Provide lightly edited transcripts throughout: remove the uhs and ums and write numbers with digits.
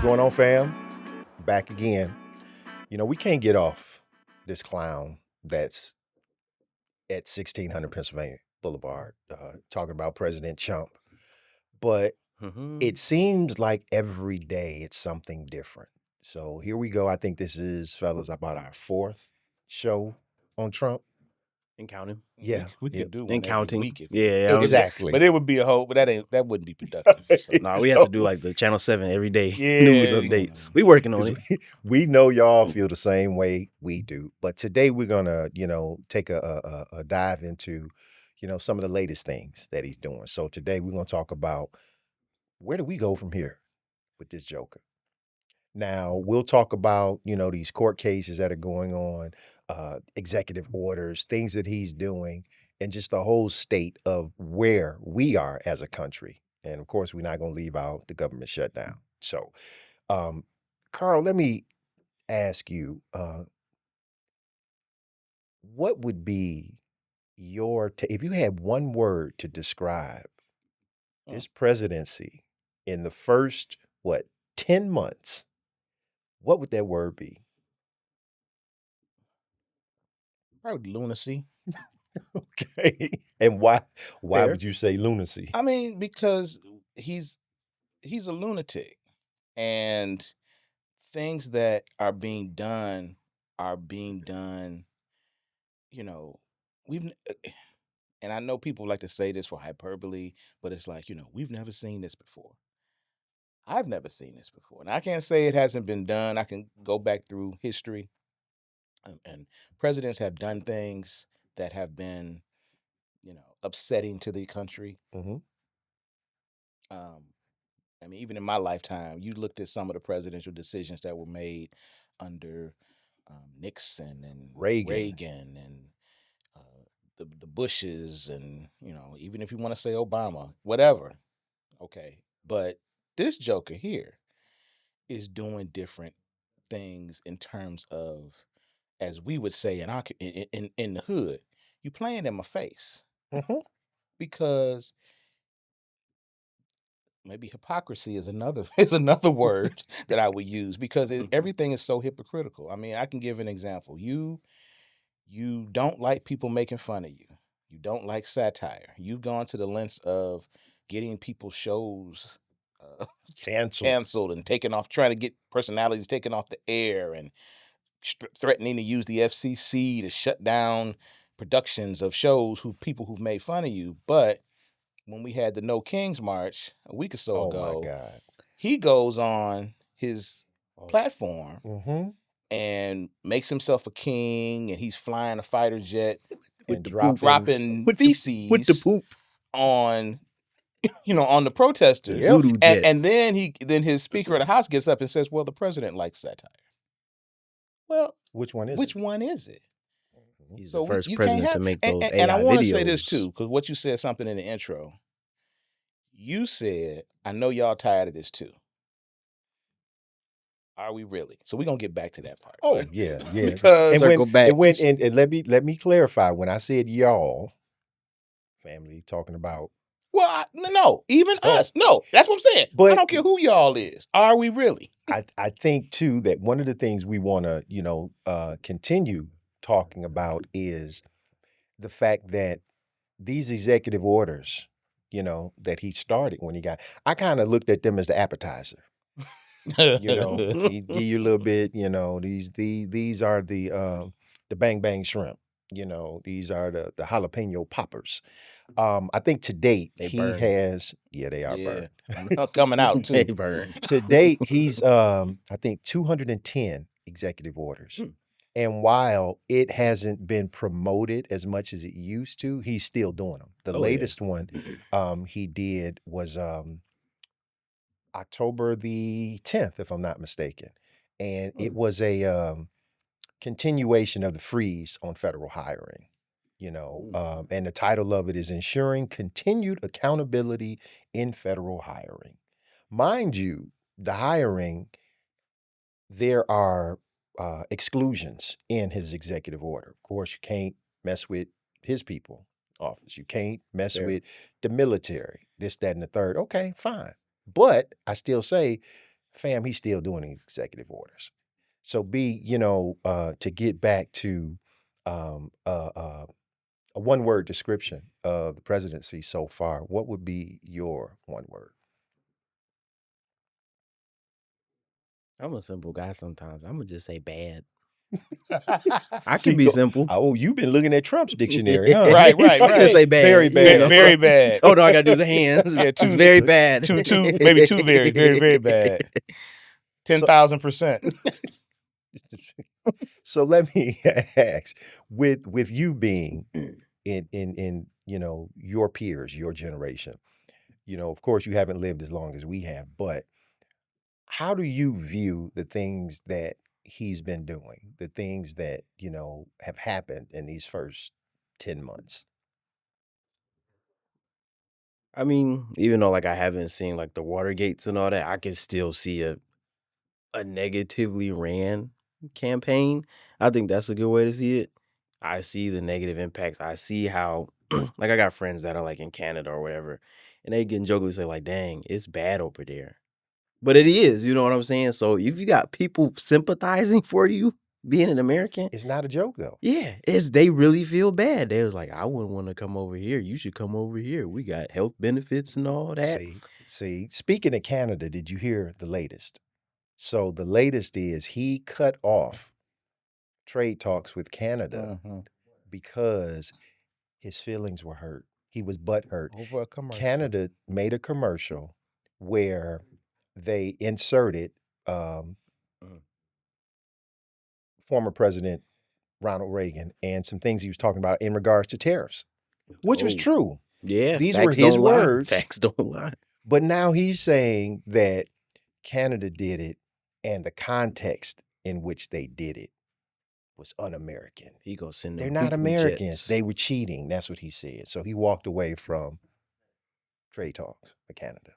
going on, fam? Back again. We can't get off this clown that's at 1600 Pennsylvania Boulevard talking about President Trump. But it seems like every day it's something different. So here we go. I think this is, fellas, about our fourth show on Trump. And counting. Yeah. We could do one And every counting. week if Yeah, Exactly. but it would be a whole. But that wouldn't be productive. So. No, we have to do like the Channel 7 every day Yeah, news you updates. know. We working on 'Cause it. we know y'all feel the same way we do. But today we're gonna, take a dive into, some of the latest things that he's doing. So today we're gonna talk about where do we go from here with this Joker. Now we'll talk about, these court cases that are going on, executive orders, things that he's doing, and just the whole state of where we are as a country. And of course, we're not gonna leave out the government shutdown. So, um, Carl, let me ask you, what would be if you had one word to describe this presidency in the first, 10 months, what would that word be? Probably lunacy. Okay. And why Fair. would you say lunacy? I mean, because he's a lunatic, and things that are being done. You know, we've and I know people like to say this for hyperbole, but it's like we've never seen this before. I've never seen this before, and I can't say it hasn't been done. I can go back through history, and presidents have done things that have been, upsetting to the country. Mhm. I mean, even in my lifetime, you looked at some of the presidential decisions that were made under Nixon and Reagan. and the Bushes, and even if you want to say Obama, whatever, okay. But this Joker here is doing different things in terms of, as we would say in our in the hood, you playing in my face, Mhm. because maybe hypocrisy is another word that I would use, because everything is so hypocritical. I mean, I can give an example. You don't like people making fun of you. You don't like satire. You've gone to the lengths of getting people's shows canceled and taken off, trying to get personalities taken off the air, and threatening to use the FCC to shut down productions of shows people who've made fun of you. But when we had the No Kings March a week or so Oh ago, my God. he goes on his platform Mhm. and makes himself a king, and he's flying a fighter jet And dropping feces with the poop. on on the protesters. Yep. Voodoo And jets. then his Speaker of the House gets up and says, "Well, the president likes satire." Well, Which one is which it? one is it? He's So the first you can't president to have. make And, those and I AI want to say this videos. too, because what you said something in the intro. You said, "I know y'all tired of this too." Are we really? So we're gonna get back to that part. Oh yeah. Because And Circle back. and let me clarify. When I said y'all, family talking about, well, no, even So- us. No, that's what I'm saying. But- I don't care who y'all is. Are we really? I think too that one of the things we want to continue talking about is the fact that these executive orders, that he started when he got, I kind of looked at them as the appetizer. He give you a little bit, these are the bang bang shrimp, these are the jalapeno poppers. I think to date They he burn. has, they are Yeah, burned. coming out They too. burn. To date, he's I think 210 executive orders. And while it hasn't been promoted as much as it used to, he's still doing them. The Oh, yeah. latest one he did was October the 10th, if I'm not mistaken. And it was a continuation of the freeze on federal hiring. And the title of it is Ensuring Continued Accountability in Federal Hiring. Mind you, the hiring, there are exclusions in his executive order. Of course, you can't mess with his people office. You can't mess Fair. with the military, this, that, and the third. Okay, fine. But I still say fam, he's still doing executive orders. So B, you know, to get back to a one-word description of the presidency so far, what would be your one word? I'm a simple guy sometimes. I'm gonna just say bad. I can See, be simple. oh, you've been looking at Trump's dictionary, huh? Right, I can say bad. Very you bad. know. Very bad. Oh no, I gotta do the hands. Yeah, It's very bad. maybe too very, very, very bad. 10,000%. So let me ask, with you being in you know your peers, your generation, you know, of course you haven't lived as long as we have, but how do you view the things that he's been doing, the things that, you know, have happened in these first 10 months? I mean, even though like I haven't seen like the Watergates and all that, I can still see a negatively ran campaign. I think that's a good way to see it. I see the negative impacts. I see how like I got friends that are like in Canada or whatever, and they can jokingly say like, "Dang, it's bad over there." But it is, you know what I'm saying? So if you got people sympathizing for you being an American, It's not a joke though. yeah, it's they really feel bad. They was like, I wouldn't want to come over here. You should come over here. We got health benefits and all that. See, speaking of Canada, did you hear the latest? So the latest is he cut off trade talks with Canada because his feelings were hurt. He was butthurt. Over a commercial. Canada made a commercial where they inserted former President Ronald Reagan and some things he was talking about in regards to tariffs, which was Oh, true. yeah, These were facts his don't lie. words. Facts don't lie. But now he's saying that Canada did it and the context in which they did it was un-American. He gonna send They're them not Bentley Americans. jets. They were cheating. That's what he said. So he walked away from trade talks with Canada.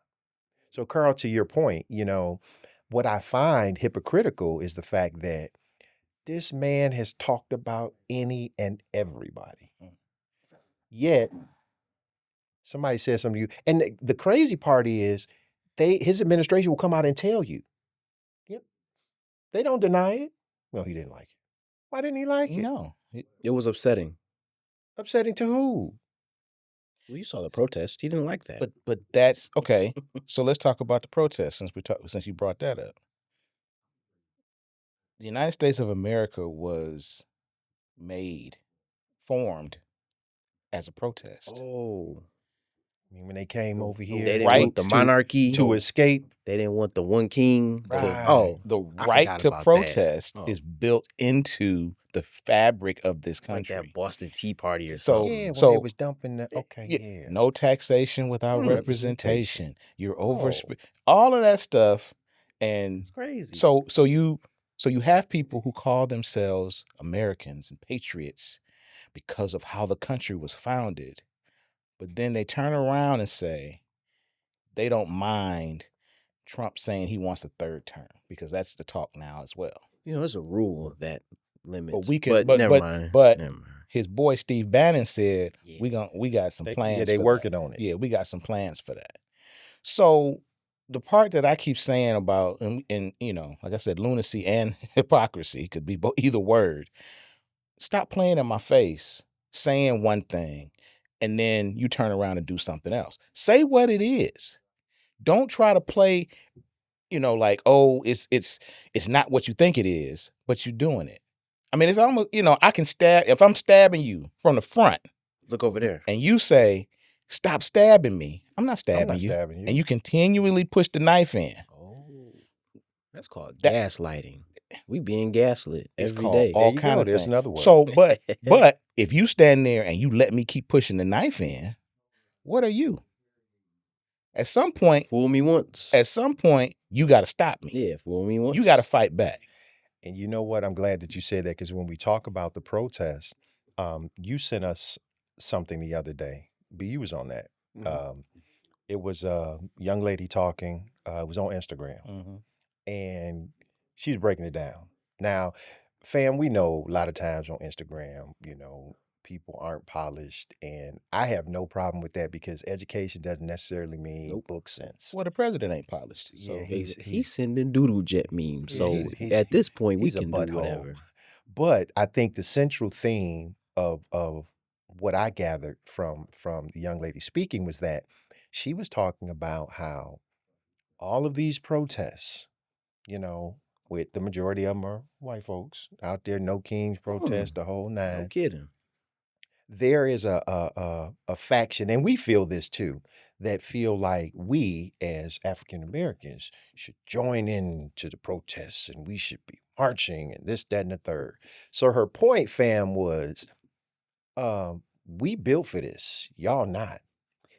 So Carl, to your point, you know, what I find hypocritical is the fact that this man has talked about any and everybody. Yet somebody says something to you. And the crazy part is his administration will come out and tell you. Yep. They don't deny it. Well, he didn't like it. Why didn't he like it? No. It was upsetting. Upsetting to who? Well, you saw the protest. He didn't like that. But that's okay. So let's talk about the protest since you brought that up. The United States of America was formed as a protest. Oh, I mean, when they came over they here didn't right want the monarchy to escape. They didn't want the one king. Right. The I right forgot to about protest that. Oh. is built into the fabric of this Like country. that Boston Tea Party or So- something. Yeah, when so- they was dumping the yeah. No taxation without Representation. representation. You're over Oh. all of that stuff, and It's crazy. so you have people who call themselves Americans and patriots because of how the country was founded, but then they turn around and say they don't mind Trump saying he wants a third term because that's the talk now as well. You know, there's a rule that limits. But we can, never mind. But Never mind. his boy Steve Bannon said Yeah. we got some plans. Yeah, they for working that. on it. Yeah, we got some plans for that. So the part that I keep saying about and you know, like I said, lunacy and hypocrisy could be either word. Stop playing in my face, saying one thing, and then you turn around and do something else. Say what it is. Don't try to play, you know, like, oh, it's not what you think it is, but you're doing it. I mean, it's almost, you know, I can stab if I'm stabbing you from the front. Look over there. And you say, stop stabbing me. I'm not stabbing I'm not you. stabbing you. And you continually push the knife in. Oh, that's called That- gaslighting. We being gaslit It's every called day. all There you kind go. of There's things. another word. So, but if you stand there and you let me keep pushing the knife in, what are you? At some point, Fool me once. you got to stop me. Yeah, fool me once. You got to fight back. And you know what? I'm glad that you said that because when we talk about the protests, you sent us something the other day. B, you was on that. Mhm. It was a young lady talking. It was on Instagram, Mm-hmm. and she's breaking it down. Now, fam, we know a lot of times on Instagram, you know, people aren't polished, and I have no problem with that because education doesn't necessarily mean Nope. book sense. Well, the president ain't polished, Yeah, so He's sending doodle jet memes. yeah, So he's at this point, we he's a can do butthole. whatever. But I think the central theme of what I gathered from the young lady speaking was that she was talking about how all of these protests, you know, with the majority of them are white folks out there, no kings protest, the whole No nine. kidding. There is a faction, and we feel this too, that feel like we as African Americans should join in to the protests and we should be marching and this, that, and the third. So her point, fam, was we built for this. Y'all not.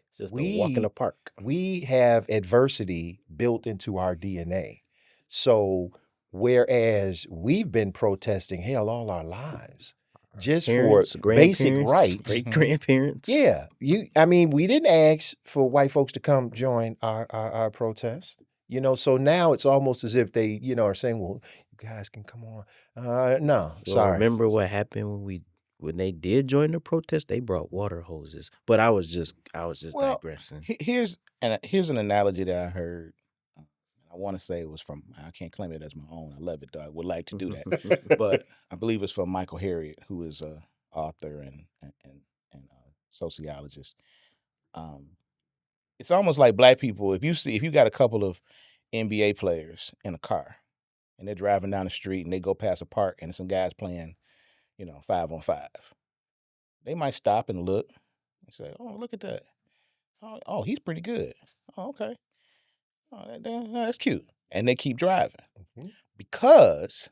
It's just a walk in the park. We have adversity built into our DNA. So whereas we've been protesting hell all our lives just for Parents, basic grandparents, rights. great grandparents. Yeah, I mean, we didn't ask for white folks to come join our protests. So now it's almost as if they, are saying, well, you guys can come on. No, Well, sorry. remember what happened when they did join the protest? They brought water hoses. But I was just well, digressing. here's an analogy that I heard. I want to say it was from. I can't claim it as my own. I love it though. I would like to do that, but I believe it's from Michael Harriot, who is a author and sociologist. It's almost like black people. If you got a couple of NBA players in a car and they're driving down the street and they go past a park and some guys playing, 5-on-5, they might stop and look and say, "Oh, look at that. Oh, he's pretty good. Oh, okay. Oh, that's cute." And they keep driving Mhm. because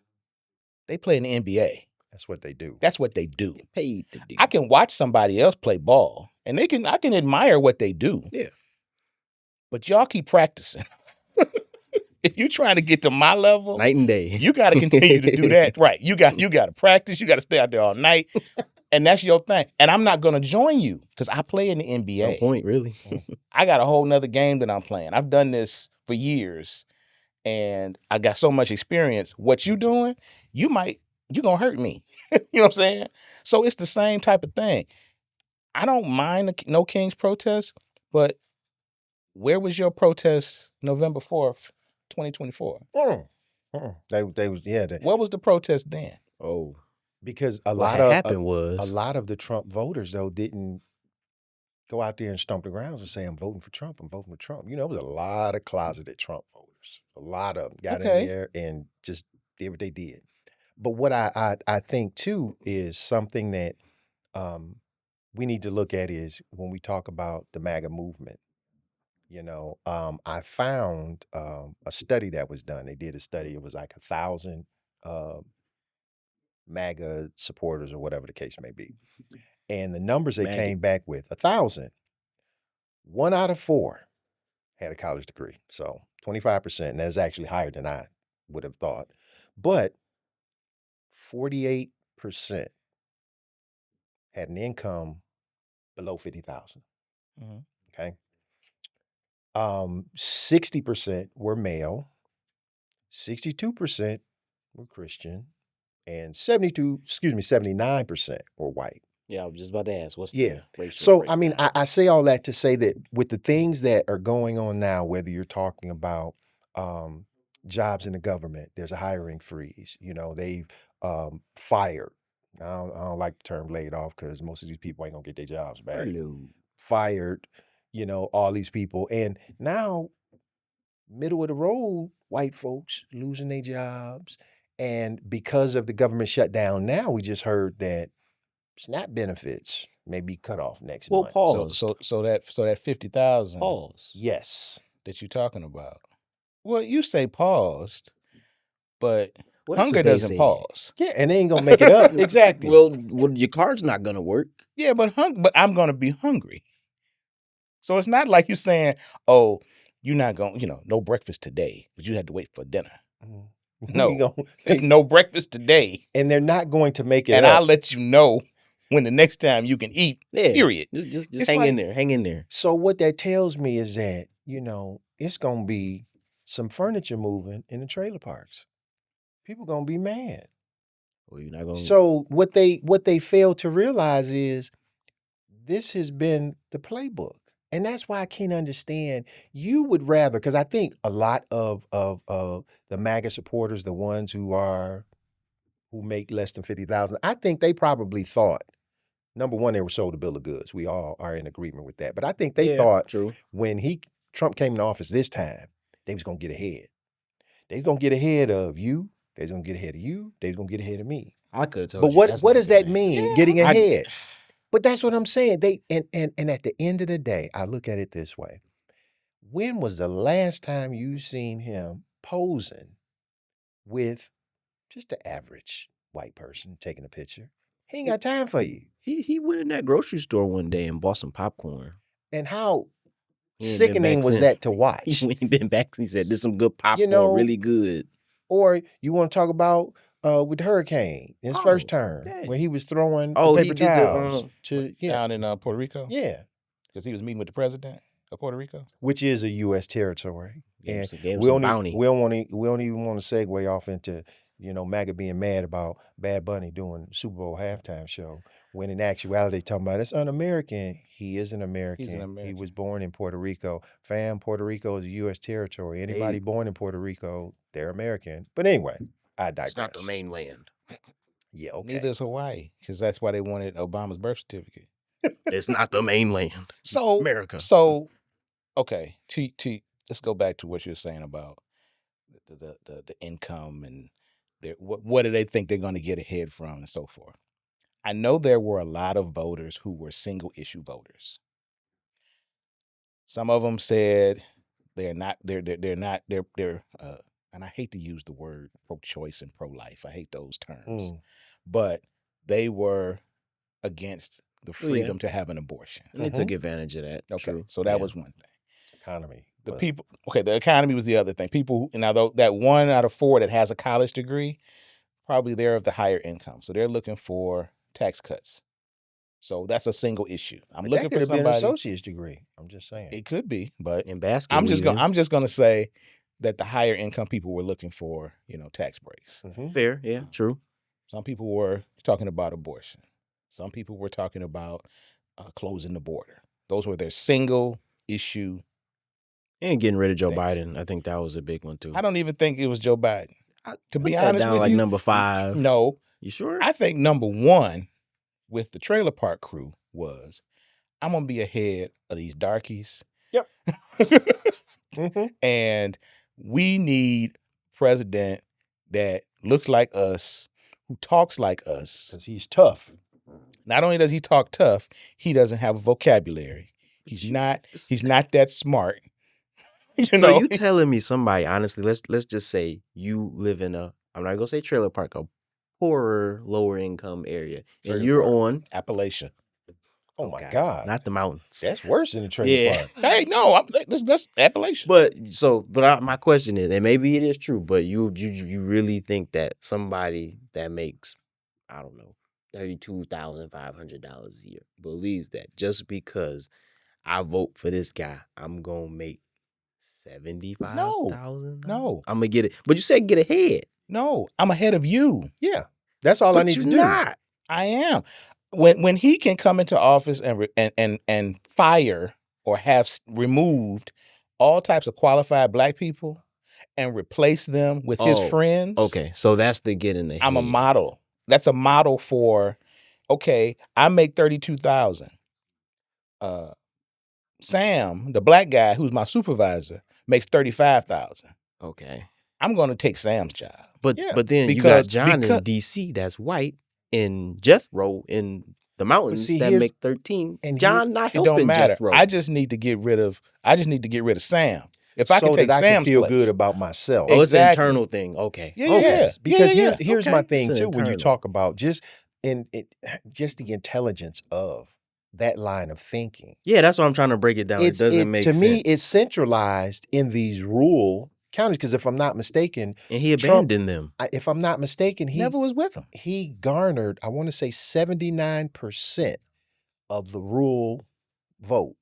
they play in the NBA. That's what they do. That's what they do. Paid to do. I can watch somebody else play ball and I can admire what they do. Yeah. But y'all keep practicing. If you're trying to get to my level, Night and day. you got to continue to do that. Right. You got to practice. You got to stay out there all night. And that's your thing. And I'm not going to join you because I play in the NBA. No point, really. I got a whole nother game that I'm playing. I've done this for years and I got so much experience. What you doing, you're going to hurt me. You know what I'm saying? So it's the same type of thing. I don't mind the No Kings protest, but where was your protest November 4th, 2024? They was What was the protest then? Oh. because What happened was a lot of the Trump voters though didn't go out there and stomp the grounds and say, I'm voting for Trump. I'm voting for Trump. It was a lot of closeted Trump voters. A lot of them got in there and just did what they did. But what I think too is something that we need to look at is when we talk about the MAGA movement. I found a study that was done. They did a study. It was like 1,000 MAGA supporters or whatever the case may be. And the numbers they came back with, 1,000, 1 out of 4 had a college degree. So 25%, and that's actually higher than I would have thought. But 48% had an income below 50,000. Okay. 60% were male, 62% were Christian, and 79% were white. Yeah, I was just about to ask, what's Yeah. the racial So, I mean, breakdown? I say all that to say that with the things that are going on now, whether you're talking about jobs in the government, there's a hiring freeze. They've fired. I don't like the term laid off because most of these people ain't gonna get their jobs back. Furloughed. Fired, all these people. And now, middle of the road, white folks losing their jobs. And because of the government shutdown now, we just heard that SNAP benefits may be cut off next Well, month. pause. So that 50,000 Pause. Yes. that you're talking about. Well, you say paused, but Well, that's hunger what they doesn't said. pause. Yeah, and they ain't gonna make it up. Exactly. Well, your card's not gonna work. Yeah, but I'm gonna be hungry. So it's not like you're saying, "Oh, you're not going, no breakfast today, but you had to wait for dinner." No, it's no breakfast today, and they're not going to make it and up. I'll let you know when the next time you can eat. Yeah. Period. Just hang in there. Hang in there. So what that tells me is that it's gonna be some furniture moving in the trailer parks. People gonna be mad. Well, you're not gonna. So what they fail to realize is this has been the playbook. And that's why I can't understand. You would rather, because I think a lot of the MAGA supporters, the ones who make less than 50,000, I think they probably thought, number one, they were sold a bill of goods. We all are in agreement with that. But I think they Yeah, thought true. when Trump came into office this time, they was gonna get ahead. They was gonna get ahead of you. They was gonna get ahead of you. They was gonna get ahead of me. I could have But told you that's what not does gonna that mean? Yeah, Getting I ahead. But that's what I'm saying. They and at the end of the day, I look at it this way. When was the last time you seen him posing with just the average white person taking a picture? He ain't got time for you. he went in that grocery store one day and bought some popcorn. And how He ain't been sickening back was since. that to He watch? ain't been back. He said, "This some good You popcorn, know, really good." or you want to talk about with the hurricane, his first term, yeah. where he was throwing Oh, the he paper did the, towels to down in Puerto Rico, yeah, because he was meeting with the president of Puerto Rico. which is a U.S. territory. Gave And him we some don't, bounty. we don't even want to segue off into, MAGA being mad about Bad Bunny doing the Super Bowl halftime show, when in actuality, talking about it's un-American. He is an American. He's an American. He was born in Puerto Rico. Puerto Rico is a U.S. territory. Anybody born in Puerto Rico, they're American. But anyway, I digress. It's not the mainland. Yeah, okay. Neither is Hawaii, because that's why they wanted Obama's birth certificate. It's not the mainland. So America. So, okay, let's go back to what you're saying about the income and what do they think they're going to get ahead from and so forth. I know there were a lot of voters who were single issue voters. Some of them said they're not, and I hate to use the word pro-choice and pro-life. I hate those terms, but they were against the freedom to have an abortion. And they took advantage of that. Okay, True. so that was one thing. Economy. The economy was the other thing. People, now that 1 out of 4 that has a college degree, probably they're of the higher income. So they're looking for tax cuts. So that's a single issue. I'm But looking that could for have been an somebody. associate's degree. I'm just saying. It could be, but In basket I'm just weaving. gonna say that the higher income people were looking for, tax breaks. Fair, yeah, true. Some people were talking about abortion. Some people were talking about closing the border. Those were their single issue. And getting rid of Joe things. Biden. I think that was a big one too. I don't even think it was Joe Biden. To be Put that honest down with like you, number 5. No. You sure? I think number 1 with the trailer park crew was, I'm gonna be ahead of these darkies. Yep. And we need a president that looks like us, who talks like us. Because he's tough. Not only does he talk tough, he doesn't have a vocabulary. He's not that smart. So you telling me somebody, honestly, let's just say you live in I'm not gonna say trailer park, a poorer, lower income area. And you're on Appalachia. Oh my God. Not the mountains. That's worse than a trailer park. Hey, no, that's Appalachia. But my question is, and maybe it is true, but you really think that somebody that makes, I don't know, $32,500 a year believes that just because I vote for this guy, I'm gonna make $75,000? No. I'm gonna get it. But you said get ahead. No, I'm ahead of you. Yeah. That's all I But need you're to do. not. I am. When he can come into office and fire or have removed all types of qualified black people and replace them with his friends. Okay, so that's the getting ahead. I'm a model. That's a model for, okay, I make 32,000. Sam, the black guy who's my supervisor, makes 35,000. Okay. I'm going to take Sam's job. But then you got John in DC that's white, and Jethro in the mountains that make 13. And John not helping it don't matter. Jethro. I just need to get rid of Sam. If I can take that I Sam's can feel place. good about myself. Oh, it's an internal thing. Okay. Yes, because here's my thing It's too. When you internal. talk about just the intelligence of that line of thinking. Yeah, that's why I'm trying to break it down. It doesn't make sense. To me, it's centralized in these rural counties. Because if I'm not mistaken, and he abandoned them. If I'm not mistaken, he never was with them. He garnered, I want to say, 79% of the rural vote.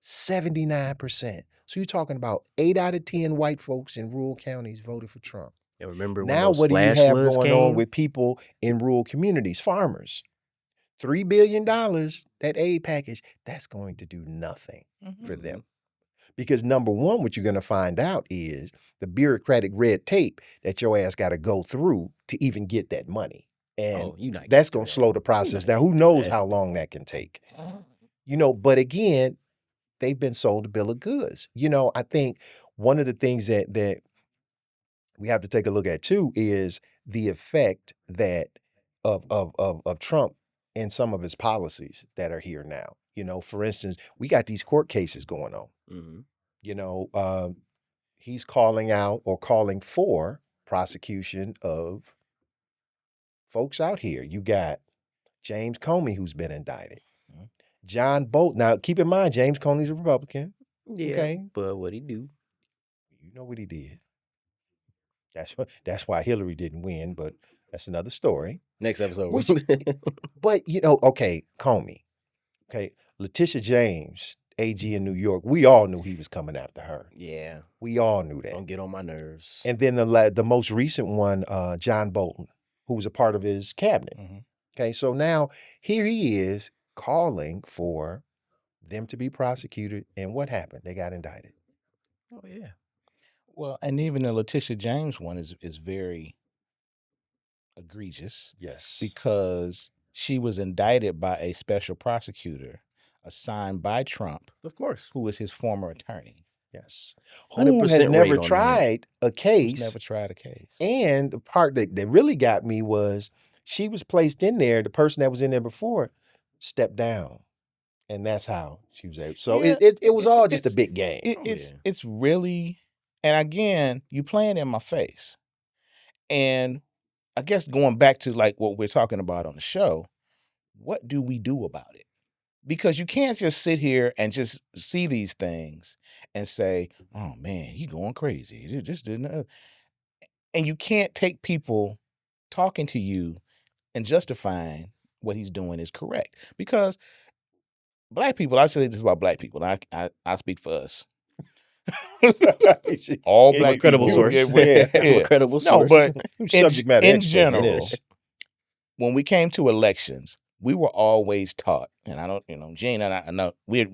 79%. So you're talking about 8 out of 10 white folks in rural counties voted for Trump. And remember when Now, those what do you flash have floods going on came? with people in rural communities, farmers? $3 billion, that aid package, that's going to do nothing for Mhm. them. Because number one, what you're going to find out is the bureaucratic red tape that your ass got to go through to even get that money. And Oh, you not that's getting going through to that. slow the You process not down. Who getting through knows that. how long that can take? But again, they've been sold a bill of goods. I think one of the things that we have to take a look at too is the effect that of Trump and some of his policies that are here now. For instance, we got these court cases going on. Mhm. You know, he's calling out or calling for prosecution of folks out here. You got James Comey, who's been indicted. Mhm. John Bolton. Now, keep in mind, James Comey's a Republican. Yeah, Okay, but what he do? you know what he did. That's why Hillary didn't win, but that's another story. Next episode. Which, but okay, Comey. Okay, Letitia James, AG in New York. We all knew he was coming after her. Yeah, We all knew that. don't get on my nerves. And then the most recent one, John Bolton, who was a part of his cabinet. Mhm. Okay, so now here he is calling for them to be prosecuted. And what happened? They got indicted. Oh yeah. Well, and even the Letitia James one is very egregious Yes. because she was indicted by a special prosecutor assigned by Trump, Of course. who was his former attorney. Yes. Who has 100% never rate on that. tried a Who's case. never tried a case. And the part that really got me was she was placed in there. The person that was in there before stepped down. And that's how she was able. So Yeah, it was all just a it's- big game. Oh, It's yeah. it's really, and again, you playing in my face. And I guess going back to like what we're talking about on the show, what do we do about it? Because you can't just sit here and just see these things and say, "Oh man, he going crazy." Just didn't. And you can't take people talking to you and justifying what he's doing is correct. Because black people, I say this about black people. I speak for us. All I'm a black credible people. source. Yeah. I'm a credible No, source. but Subject matter in expert in general, this. when we came to elections, we were always taught, and I don't, Gene and I know you're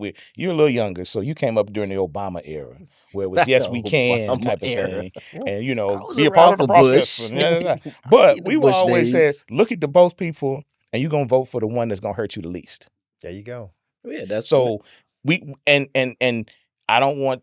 a little younger, so you came up during the Obama era, where it was yes we can Obama type of era. thing, and I was be a part around of the for process. Bush. And da, da, da. I But see the we were Bush always said, days. look at the both people, and you're gonna vote for the one that's gonna hurt you the least. There you go. Oh, yeah, that's So we and I don't want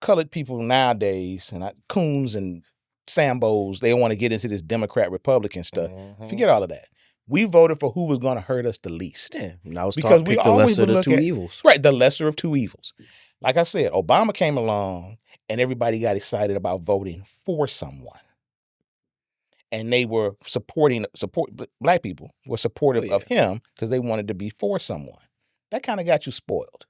colored people nowadays and coons and Sambos. They want to get into this Democrat Republican stuff. Mhm. Forget all of that. We voted for who was going to hurt us the least. yeah. Now it's Because talk we pick the always lesser would of the look two at evils. right the lesser of two evils. Like I said, Obama came along and everybody got excited about voting for someone. And they were black people were supportive of him because they wanted to be for someone. That kind of got you spoiled.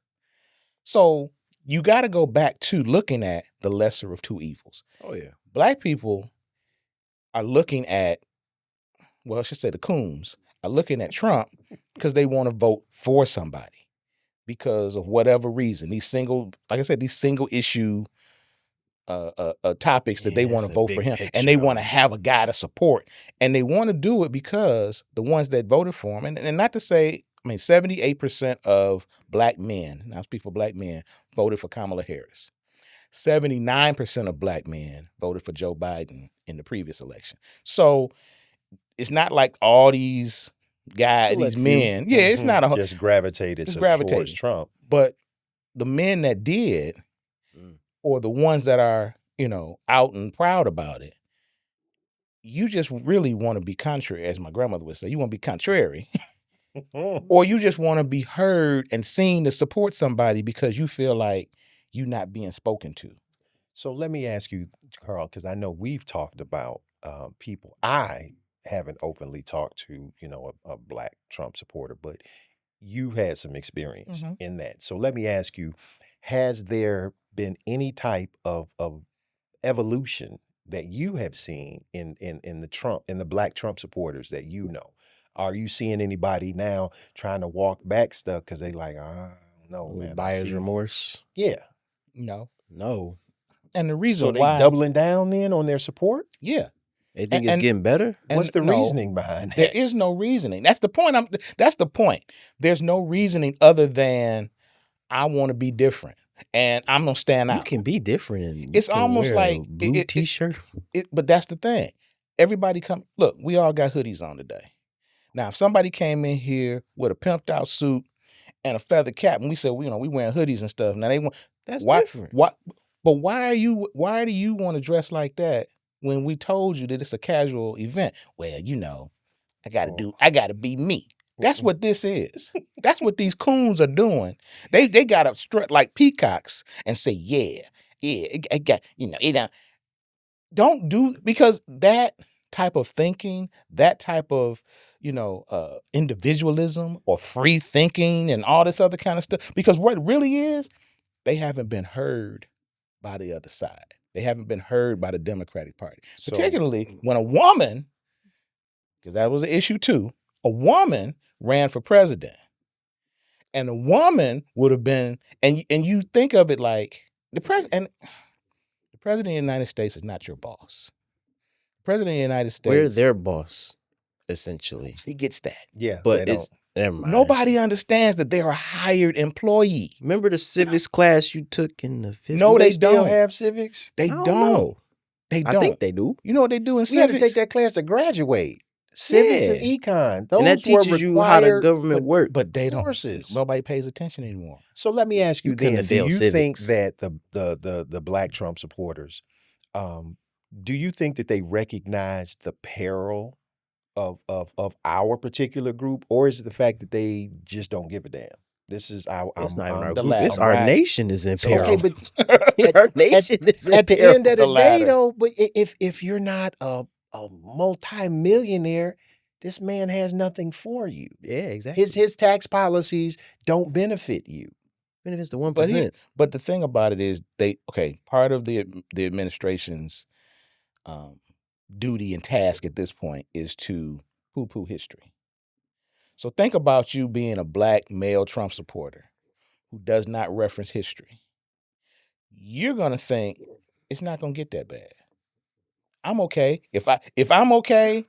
So you got to go back to looking at the lesser of two evils. Oh yeah. Black people are looking at, well, I should say the coons are looking at Trump because they want to vote for somebody because of whatever reason. These single issue topics that they Yeah, want it's to a vote for big him, and they picture want to of- have a guy to support, and they want to do it because the ones that voted for him, and not to say, 78% of black men, and I speak for black men, voted for Kamala Harris. 79% of black men voted for Joe Biden in the previous election. So it's not like all these guys, Select these few. men, yeah, it's not just gravitated it's towards gravitating. Trump. But the men that did, Mm. or the ones that are, out and proud about it, you just really want to be contrary, as my grandmother would say. You want to be contrary, or you just want to be heard and seen to support somebody because you feel like you're not being spoken to. So let me ask you, Carl, because I know we've talked about people. I haven't openly talked to, a black Trump supporter, but you've had some experience Mhm. in that. So let me ask you, has there been any type of evolution that you have seen in the black Trump supporters that you know? Are you seeing anybody now trying to walk back stuff because they like, I don't know, man. I Buyer's see. remorse? Yeah. No. No. the reason So they why, doubling down then on their support? yeah, They think it's getting better? What's the no, reasoning behind there that? is no reasoning. That's the point. That's the point. There's no reasoning other than I want to be different and I'm gonna stand You out. can be different and you It's can almost wear like a blue t-shirt. but that's the thing. Everybody look, we all got hoodies on today. Now, if somebody came in here with a pimped out suit and a feather cap, and we said, we wearing hoodies and stuff. Now they want That's why different. but why do you want to dress like that when we told you that it's a casual event? Well, I gotta be me. That's what this is. That's what these coons are doing. They gotta strut like peacocks and say, yeah, I got, don't do, because that type of thinking, that type of, individualism or free thinking and all this other kind of stuff, because what it really is, they haven't been heard by the other side. They haven't been heard by the Democratic Party, particularly when a woman, because that was an issue too, a woman ran for president. And a woman would have been, and you think of it like the president of the United States is not your boss. President of the United States. We're their boss, essentially. He gets that. Yeah, But they it's don't. never mind. Nobody understands that they're a hired employee. Remember the civics class you took in the 50s? No, they still don't. have civics? They I don't. know. They don't. I think they do. You know what they do in We had civics? to take that class to graduate. Civics and Yeah. econ. Those And that were teaches you how the required government works. But they don't. courses. Nobody pays attention anymore. So let me ask you, You couldn't then, have do failed you think civics. that the Black Trump supporters, do you think that they recognize the peril of our particular group, or is it the fact that they just don't give a damn? This is It's not even our the group. It's latter, our right? nation is in So- peril. okay, but our nation is in at the peril. end of The the day, latter. though, but if you're not a multi-millionaire, this man has nothing for you. Yeah, exactly. His tax policies don't benefit you. benefits the 1%. But the thing about it is, part of the administration's duty and task at this point is to poo-poo history. So think about you being a Black male Trump supporter who does not reference history. You're gonna think it's not gonna get that bad. I'm okay. If I'm okay,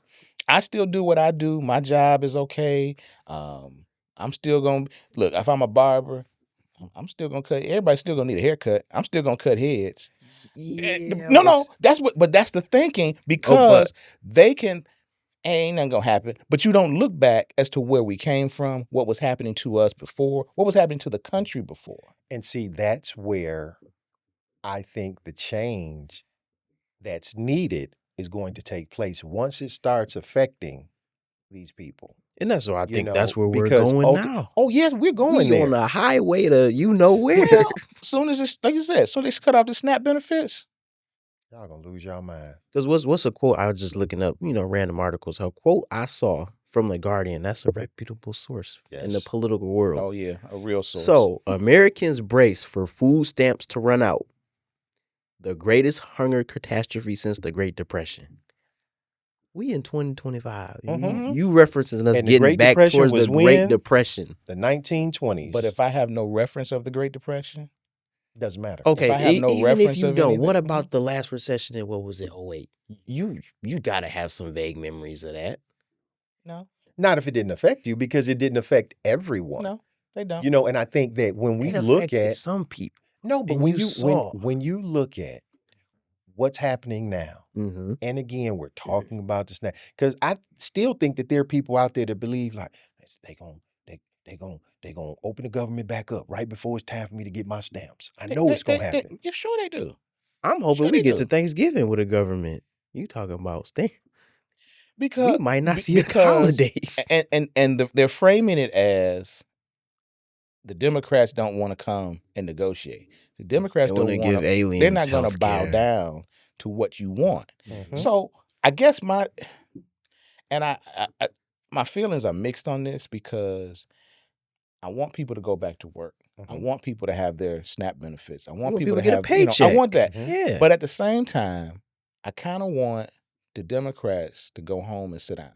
I still do what I do. My job is okay. I'm still gonna look. If I'm a barber, I'm still gonna cut. Everybody's still gonna need a haircut. I'm still gonna cut heads. Yeah, No. But that's the thinking, because they can. Ain't nothing gonna happen. But you don't look back as to where we came from, what was happening to us before, what was happening to the country before. And see, that's where I think the change that's needed is going to take place once it starts affecting these people. And that's why I think know, that's where we're because going now. Oh yes, we're going We there. on the highway to where. Well, soon as it's, like you said, soon as they cut off the SNAP benefits, Y'all gonna lose your mind. Because what's a quote? I was just looking up, random articles. A quote I saw from The Guardian. That's a reputable source in the Yes. political world. oh yeah, a real source. So, Americans brace for food stamps to run out. The greatest hunger catastrophe since the Great Depression. We in 2025. Mhm. You referencing us And the getting Great back Depression towards was the Great when? Depression. The 1920s. But if I have no reference of the Great Depression, doesn't matter. Okay, I have no even reference if you of don't, anything- what about the last recession in, what was it, 08? You got to have some vague memories of that. no, Not if it didn't affect you, because it didn't affect everyone. no, they don't. And I think that when we It look affected at some people. no, but and when you you saw. when you look at what's happening now, Mm-hmm. and again, we're talking about this now, because I still think that there are people out there that believe like they gonna open the government back up right before it's time for me to get my stamps. I know it's gonna happen. Yeah, sure they do. I'm hoping Sure we they get to do. Thanksgiving with a government. You talking about Because we might not see because- holidays. and they're framing it as the Democrats don't want to come and negotiate. The Democrats They don't wanna want give aliens They're not going to bow healthcare. down to what you want. Mhm. So I guess my feelings are mixed on this, because I want people to go back to work. I Mhm. want people to have their SNAP benefits. I want want people to people to get a have paycheck. I want that. Mhm. Yeah. But at the same time, I kind of want the Democrats to go home and sit down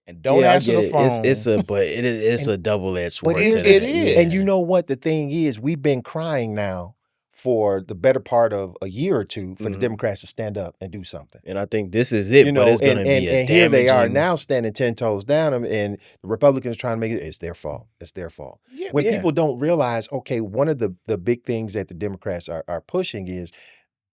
and don't Yeah, I answer get the it. phone. It's And- a double-edged But sword. it to is. that. It is. Yeah. And you know what the thing is? We've been crying now for the better part of a year or two for the Mhm. Democrats to stand up and do something. And I think this is it, You but know, it's gonna be a and here they are damaging. now standing 10 toes down, and the Republicans trying to make it's their fault. It's their fault. Yeah, When Yeah. people don't realize, okay, one of the big things that the Democrats are pushing is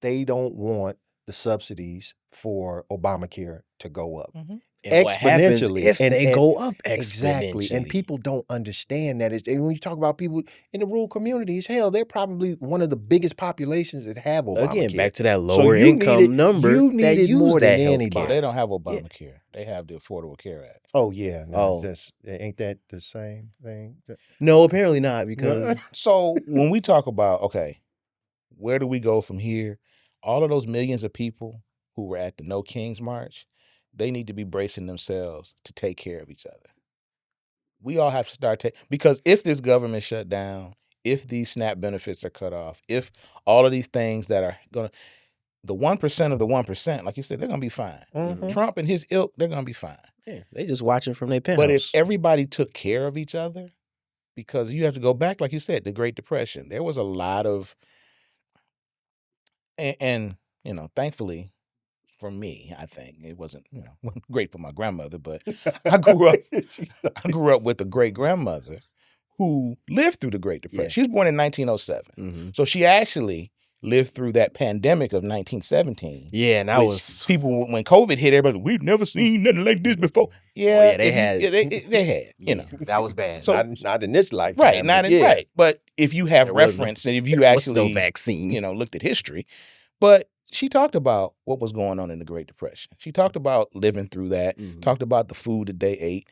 they don't want the subsidies for Obamacare to go up Mhm. And what happens exponentially. if they go up Exactly. And exponentially? people don't understand that. And when you talk about people in the rural communities, hell, they're probably one of the biggest populations that have Obamacare. Again, back to that So lower you income number you that needed use more than that health Well, anybody. they care. don't have Obamacare. They have the Affordable Care Act. Oh yeah, no, Oh. that's ain't that the same thing? No, apparently not, because So when we talk about, okay, where do we go from here? All of those millions of people who were at the No Kings March, they need to be bracing themselves to take care of each other. We all have to start taking, because if this government shut down, if these SNAP benefits are cut off, if all of these things that are going to, the 1% of the 1%, like you said, they're going to be fine. Mhm. Trump and his ilk, they're going to be fine. yeah, they just watching from their But if penthouse. everybody took care of each other, because you have to go back, like you said, the Great Depression, there was a lot of, and you know, thankfully for me, I think it wasn't, you know, great for my grandmother, but I grew up with a great grandmother who lived through the Great Depression. Yeah. She was born in 1907. Mhm. So she actually lived through that pandemic of 1917. Yeah, and that which was people, when COVID hit, everybody, we've never seen nothing like this before. Yeah, yeah, they if you- had- yeah, they had, you know. that was bad. So not in this lifetime. right, not but in, yeah. right. But if you have There was no- reference and if you there was no actually, vaccine. you know, looked at history, but she talked about what was going on in the Great Depression. She talked about living through that, Mhm. talked about the food that they ate.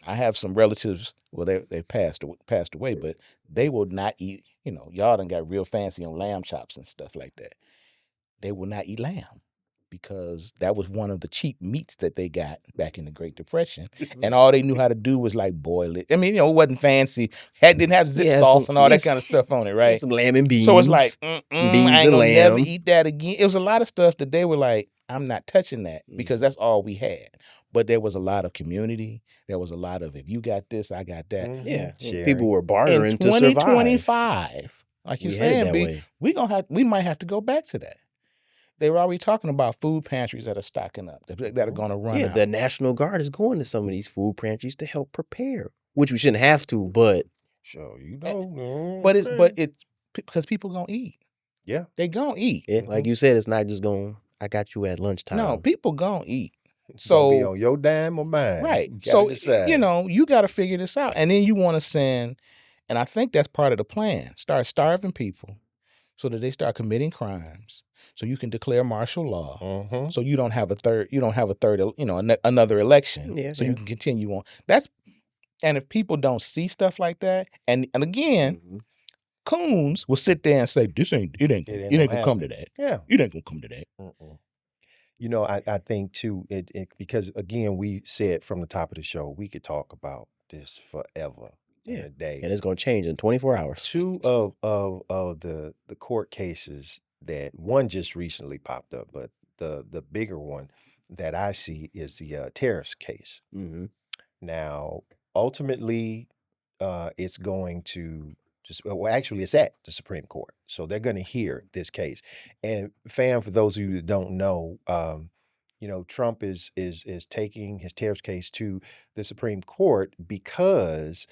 I have some relatives, well, they passed away, but they will not eat, you know, y'all done got real fancy on lamb chops and stuff like that. They will not eat lamb because that was one of the cheap meats that they got back in the Great Depression. And all they knew how to do was like boil it. I mean, you know, it wasn't fancy. Didn't have zip Yeah, sauce some- and all yes, that kind of stuff on it, yeah, right? some lamb and beans. So it's like, beans I ain't gonna and never lamb. eat that again. It was a lot of stuff that they were like, I'm not touching that Mm. because that's all we had. But there was a lot of community. There was a lot of, if you got this, I got that. Mhm. Yeah, Sharing. people were In bartering to survive. 2025, like you're We headed saying, that B, way. we might have to go back to that. They were already talking about food pantries that are stocking up, that are going to run Yeah, out. the National Guard is going to some of these food pantries to help prepare, which we shouldn't have to, but Sure, you know. But it's because people gonna eat. Yeah. They gonna eat. yeah, like you said, it's not just going. I got you at lunchtime. No, people gonna eat. It's gonna be So on your dime or mine. right. You So gotta decide. you know, you got to figure this out, and then you want to send, and I think that's part of the plan. Start starving people, so that they start committing crimes, so you can declare martial law. Mhm. So you don't have a third, you know, another election. Yeah, so yeah. you can continue on. And if people don't see stuff like that, and again, Mhm. coons will sit there and say, "This ain't it ain't gonna gonna come to happen. that. Yeah. It ain't gonna come to that." Mm-mm. You know, I think too, it because again, we said from the top of the show, we could talk about this forever in Yeah. a day. And it's going to change in 24 hours. Two of the court cases that one just recently popped up, but the bigger one that I see is the tariffs case. Mm-hmm. Now, ultimately, it's going to just well, actually, it's at the Supreme Court, so they're going to hear this case. And fam, for those of you that don't know, you know, Trump is taking his tariffs case to the Supreme Court because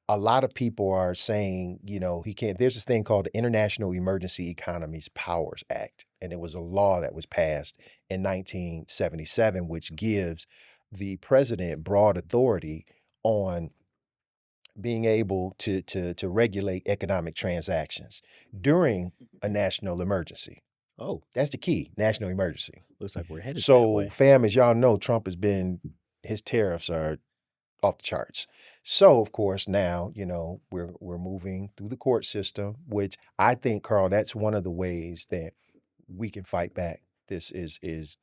a lot of people are saying, you know, he can't. There's this thing called the International Emergency Economies Powers Act, and it was a law that was passed in 1977, which gives the president broad authority on being able to regulate economic transactions during a national emergency. Oh, That's the key, national emergency. looks like we're headed that So, way. fam, as y'all know, Trump has been his tariffs are off the charts. So, of course, now, you know, we're moving through the court system, which I think, Carl, that's one of the ways that we can fight back. This is,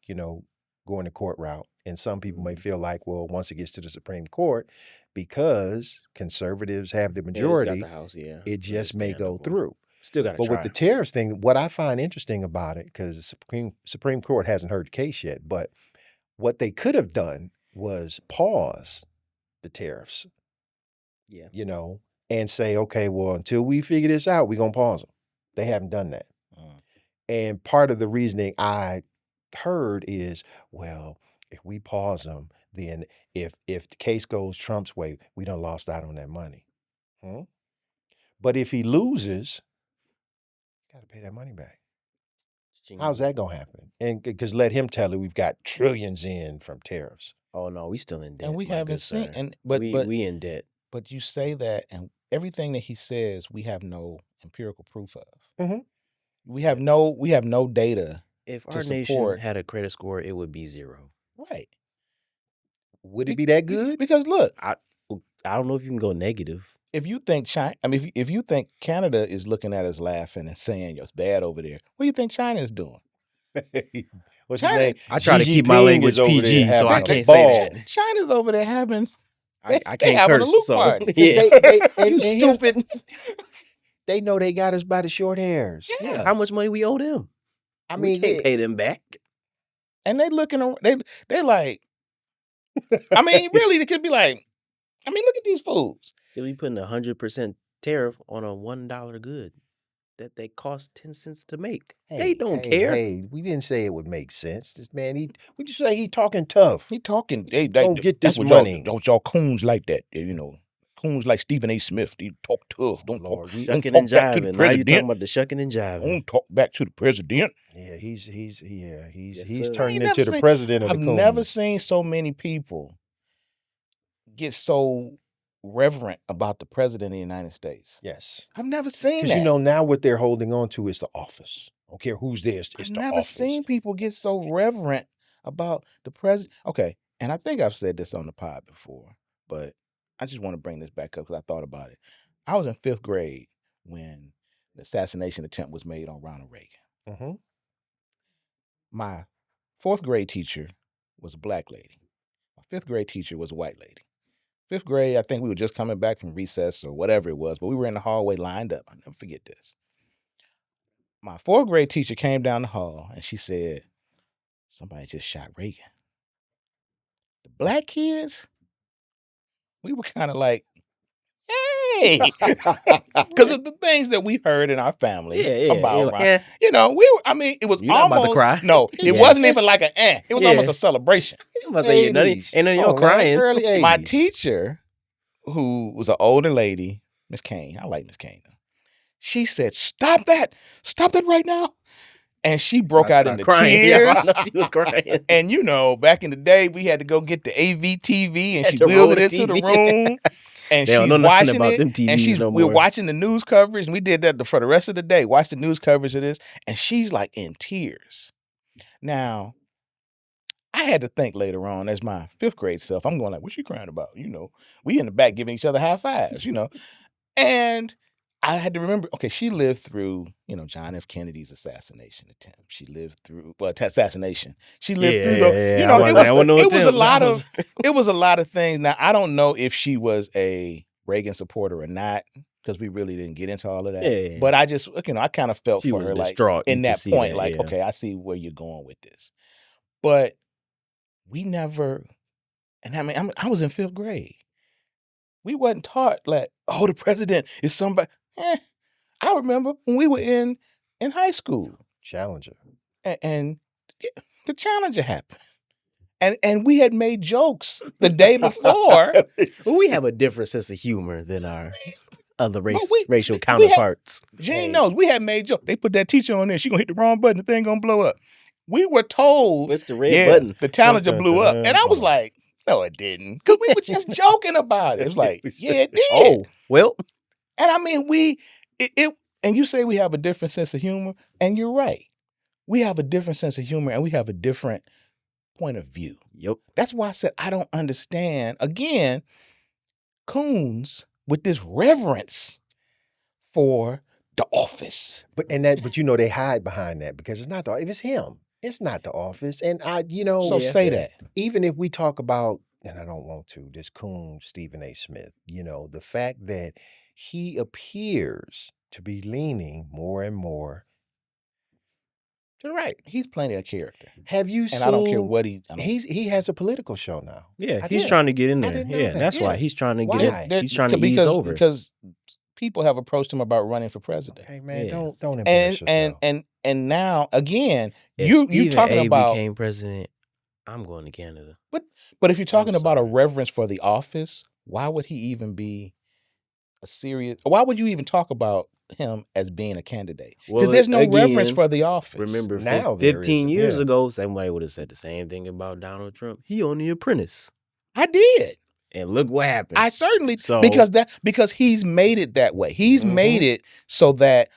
you know, going the court route. And some people may feel like, well, once it gets to the Supreme Court, because conservatives have the Yeah, it's got majority, the House, yeah. it just may go Understandable. through. Still got to But try. with the tariffs thing, what I find interesting about it, because the Supreme Court hasn't heard the case yet, but what they could have done was pause the tariffs, Yeah. you know, and say, okay, well, until we figure this out, we're gonna pause them. They haven't done that. And part of the reasoning I heard is, well, if we pause them, then if the case goes Trump's way, we done lost out on that money. But if he loses, you got to pay that money back. How's that gonna happen? And because let him tell it, we've got trillions in from tariffs. Oh no, we still in debt. And we my haven't good seen, sir. and we in debt. But you say that, and everything that he says, we have no empirical proof of. We have no data. If to our nation support. had a credit score, it would be 0. Right. Would it be that good? Because look, I don't know if you can go negative. if you think China, I mean, if you think Canada is looking at us laughing and saying it's bad over there, what do you think China is doing? What's China- his name? I try to Xi keep my Jinping language is over there PG, so having I a can't ball. say that. China's over there having. I they can't having a curse, loot so party. yeah. And You stupid. They know they got us by the short hairs. Yeah. How much money we owe them? I We mean, can't pay them back. And they looking around, they like, I mean, really, they could be like, I mean, look at these fools. If we putting 100% tariff on a $1 good that they cost 10 cents to make, they don't care. Hey, we didn't say it would make sense. This man, we just say he talking tough. He talking. Don't get that's this what money. Y'all coons like that. You know, coons like Stephen A. Smith. They talk tough. Don't Lord, talk. we- Don't Shucking talk and back to the jiving. Now you talking president. about the shucking and jiving. Don't talk back to the president. Yeah, he's Yes, he's sir. turning I ain't into never the seen- president of the I've coons. never seen so many people get so reverent about the president of the United States. Yes, I've never seen because that. you know now what they're holding on to is the office. I don't care who's there. It's I've the never office. seen people get so reverent about the president. Okay, and I think I've said this on the pod before, but I just want to bring this back up because I thought about it. I was in 5th grade when the assassination attempt was made on Ronald Reagan. My 4th grade teacher was a black lady. My 5th grade teacher was a white lady. 5th grade, I think we were just coming back from recess or whatever it was, but we were in the hallway lined up. I'll never forget this. My 4th grade teacher came down the hall and she said, somebody just shot Reagan. The black kids, we were kind of like, hey, because of the things that we heard in our family about Ron. You know, I mean, it was You're not about to almost cry. No, it Yeah. wasn't even like an It was almost a celebration. I was about to say, ain't none of y'all crying. Early 80s. My teacher, who was an older lady, Miss Kane, I like Miss Kane. She said, stop that right now. And she broke out into tears. She was crying. And you know, back in the day, we had to go get the AV-TV, and Had she to roll wheeled it the into the TV. room. And They don't she's know nothing watching about it. them TVs And no we're more. watching the news coverage, and we did that for the rest of the day. Watch the news coverage of this, and she's like in tears. Now, I had to think later on, as my 5th grade self, I'm going like, what's she crying about? You know, we in the back giving each other high fives, you know. And I had to remember, okay, she lived through, you know, John F. Kennedy's assassination attempt. She lived through, assassination. She lived through you know, it was a lot of things. Now, I don't know if she was a Reagan supporter or not, because we really didn't get into all of that. Yeah. But I just, you know, I kind of felt She for was her, like, distraught. in You could that see point, that, like, yeah. okay, I see where you're going with this. But we never, and I mean, I was in 5th grade. We wasn't taught like, oh, the president is somebody. I remember when we were in high school. Challenger. And the Challenger happened. And we had made jokes the day before. Well, we have a different sense of humor than our other racial we counterparts. Gene knows we had made jokes. They put that teacher on there. She gonna hit the wrong button. The thing gonna blow up. We were told, What's the red button? the Challenger blew up. And I was like, no, it didn't. Because we were just joking about it. It was like, yeah, it did. Oh, well. And I mean, and you say we have a different sense of humor, and you're right. We have a different sense of humor, and we have a different point of view. Yep. That's why I said I don't understand, again, coons with this reverence for the office. But you know, they hide behind that because it's not if it's him, it's not the office. And So say that. Even if we talk about, and I don't want to, this coon Stephen A. Smith, you know, the fact that he appears to be leaning more and more Right. He's playing a character, Have you and I don't care seen what he. I don't, he has a political show now. Yeah, I he's did. trying to get in I there. didn't know Yeah, that. that's why Yeah. he's trying to get Why? in. He's trying to ease over. because people have approached him about running for president, Hey man, Yeah. don't embarrass yourself. and now again, If you Stephen talking A. about. became president, I'm going to Canada. But if you're talking about a sorry. reverence for the office, why would he even be a serious? Why would you even talk about him as being a candidate? Because Well, there's no reverence again, for the office. Remember, Now there 15 isn't, years yeah. ago, somebody would have said the same thing about Donald Trump. He on The Apprentice, I did. and look what happened. I certainly So- because he's made it that way. He's made it so that